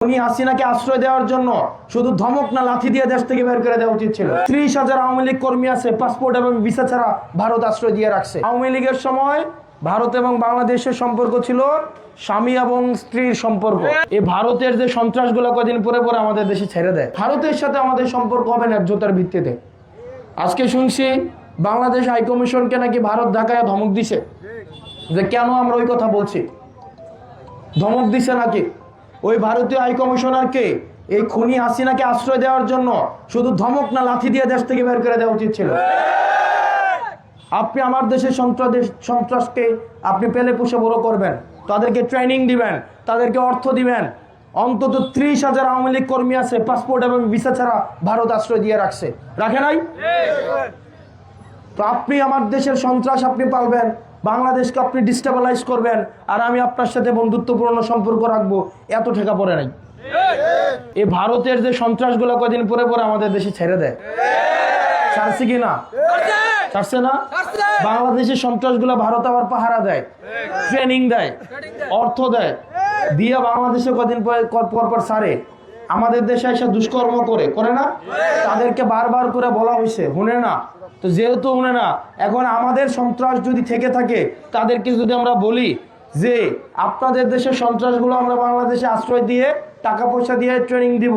উনি হাসিনাকে আশ্রয় দেওয়ার জন্য শুধু ধমক না লাথি দিয়ে দেশ থেকে বের করে দেওয়া উচিত ছিল। 30,000 আওয়ামী লীগ কর্মী আছে, পাসপোর্ট এবং ভিসা ছাড়া ভারত আশ্রয় দিয়ে রাখছে। আওয়ামী লীগের সময় ভারত এবং বাংলাদেশের সম্পর্ক ছিল স্বামী এবং স্ত্রীর সম্পর্ক। এই ভারতের যে সন্ত্রাসগুলো কদিন পরে পরে আমাদের দেশে ছেড়ে দেয়। ভারতের সাথে আমাদের সম্পর্ক হবে ন্যায্যতার ভিত্তিতে। আজকে শুনছি বাংলাদেশ হাইকমিশনকে নাকি ভারত ঢাকায় ধমক দিছে, যে কেন আমরা ওই কথা বলছি। ধমক দিছে নাকি ওই ভারতীয় হাইকমিশনারকে এই খুনি হাসিনাকে আশ্রয় দেওয়ার জন্য শুধু ধমক না লাথি দিয়ে দেশ থেকে বের করে দেওয়া উচিত ছিল। আপনি আমার দেশের সন্ত্রাসকে আপনি পেলে পুষে বড় করবেন, তাদেরকে ট্রেনিং দিবেন, তাদেরকে অর্থ দিবেন। অন্তত 30,000 আওয়ামী লীগ কর্মী আছে, পাসপোর্ট এবং ভিসা ছাড়া ভারত আশ্রয় দিয়ে রাখছে, রাখে নাই? তো আপনি আমার দেশের সন্ত্রাস আপনি পালবেন, বাংলাদেশকে আপনি ডিস্টেবিলাইজ করবেন, আর আমি আপনার সাথে বন্ধুত্বপূর্ণ সম্পর্ক রাখবো, এত ঠেকা পড়ে নাই। এই ভারতের যে সন্ত্রাসগুলো কদিন পরে পরে আমাদের দেশে ছেড়ে দেয়, ছাড়ছে কি না? ছাড়ছে না? বাংলাদেশের সন্ত্রাসগুলো ভারত আবার পাহারা দেয়, ট্রেনিং দেয়, অর্থ দেয়, দিয়ে বাংলাদেশে কদিন পর ছাড়ে। আমাদের দেশে এসে দুষ্কর্ম করে না, তাদেরকে বারবার করে বলা হয়েছে, শুনে না। তো যেহেতু শুনে না, এখন আমাদের সন্ত্রাস যদি থেকে থাকে, তাদেরকে যদি আমরা বলি যে আপনাদের দেশের সন্ত্রাসগুলো আমরা বাংলাদেশে আশ্রয় দিয়ে টাকা পয়সা দিয়ে ট্রেনিং দিব,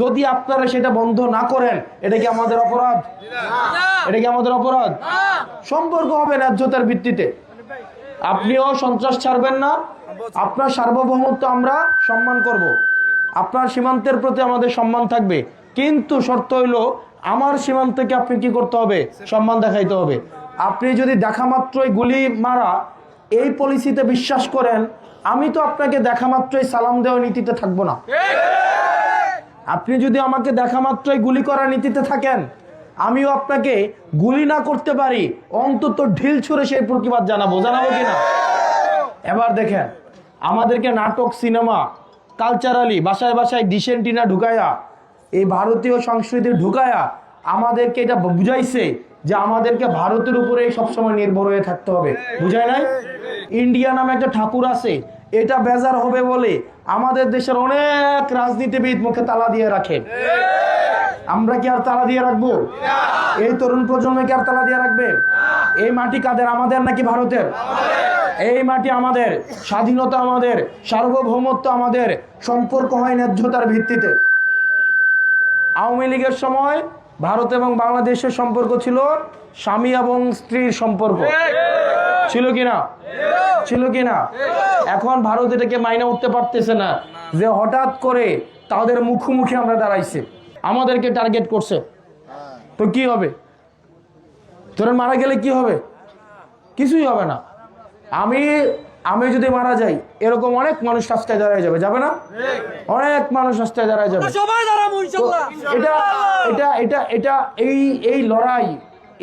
যদি আপনারা সেটা বন্ধ না করেন, এটা কি আমাদের অপরাধ? এটা কি আমাদের অপরাধ? সম্পর্ক হবে ন্যায্যতার ভিত্তিতে। আপনিও সন্ত্রাস ছাড়বেন না, আপনার সার্বভৌমত্ব আমরা সম্মান করব, আপনার সীমান্তের প্রতি আমাদের সম্মান থাকবে, কিন্তু শর্ত হইল আমার সীমান্তকে আপনি কি করতে হবে? সম্মান দেখাইতে হবে। আপনি যদি দেখা মাত্রই গুলি মারা এই পলিসিতে বিশ্বাস করেন, আমি তো আপনাকে দেখা মাত্রই সালাম দেওয়া নীতিতে থাকবো না। আপনি যদি আমাকে দেখা মাত্রই গুলি করার নীতিতে থাকেন, আমিও আপনাকে গুলি না করতে পারি, অন্তত ঢিল ছুঁড়ে সেই প্রতিবাদ জানাবো কিনা? এবার দেখেন, আমাদেরকে নাটক, সিনেমা, কালচারালি বাসায় বাসায় ডিসেন্টিনা ঢুকায়া, এই ভারতীয় সংস্কৃতি ঢুকায়া আমাদেরকে এটা বুঝাইছে যে আমাদেরকে ভারতের উপরে সবসময় নির্ভর হয়ে থাকতে হবে। বুঝায় নাই? ইন্ডিয়া নামে একটা ঠাকুর আছে, এটা বেজার হবে বলে আমাদের দেশের অনেক রাজনীতিবিদ মুখে তালা দিয়ে রাখে। আমরা কি আর তালা দিয়ে রাখবো? এই তরুণ প্রজন্ম কি আর তালা দিয়ে রাখবে? এই মাটি কাদের? আমাদের নাকি ভারতের? এই মাটি আমাদের, স্বাধীনতা আমাদের, সার্বভৌমত্ব আমাদের। সম্পর্ক হয় ন্যায্যতার ভিত্তিতে। আওয়ামী লীগের সময় ভারত এবং বাংলাদেশের সম্পর্ক ছিল স্বামী এবং স্ত্রীর সম্পর্ক, ছিল কিনা? ছিল কিনা? এখন ভারত এটাকে মাইনে উঠতে পারতেছে না, যে হঠাৎ করে তাদের মুখোমুখি আমরা দাঁড়াইছি, আমাদেরকে টার্গেট করছে। তো কি হবে? তোরা মারা গেলে কি হবে? কিছুই হবে না। আমি যদি মারা যাই, এরকম অনেক মানুষ রাস্তায় দাঁড়ায় যাবে, যাবে না? অনেক মানুষ রাস্তায় দাঁড়ায় যাবে। এটা এই লড়াই,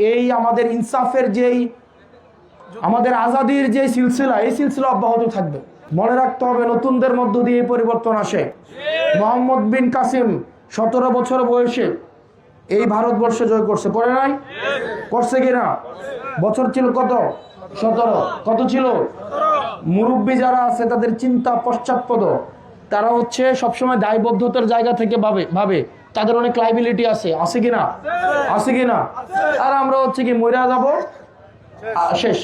এই আমাদের ইনসাফের যেই, আমাদের আজাদির যে সিলসিলা, এই সিলসিলা অব্যাহত থাকবে। মনে রাখতে হবে, নতুনদের মধ্য দিয়ে পরিবর্তন আসে। মোহাম্মদ বিন কাসিম 17 বছর বয়সে এই ভারতবর্ষে জয় করছে, করে নাই? করছে কিনা? বছর ছিল কত? 17। কত ছিল? মুরব্বী যারা আছে তাদের চিন্তা পশ্চাৎপদ, তারা হচ্ছে সবসময় দায়বদ্ধতার জায়গা থেকে ভাবে তাদের অনেক লাইবিলিটি আছে কিনা? আছে কিনা? আর আমরা হচ্ছে কি মরে যাব, শেষ।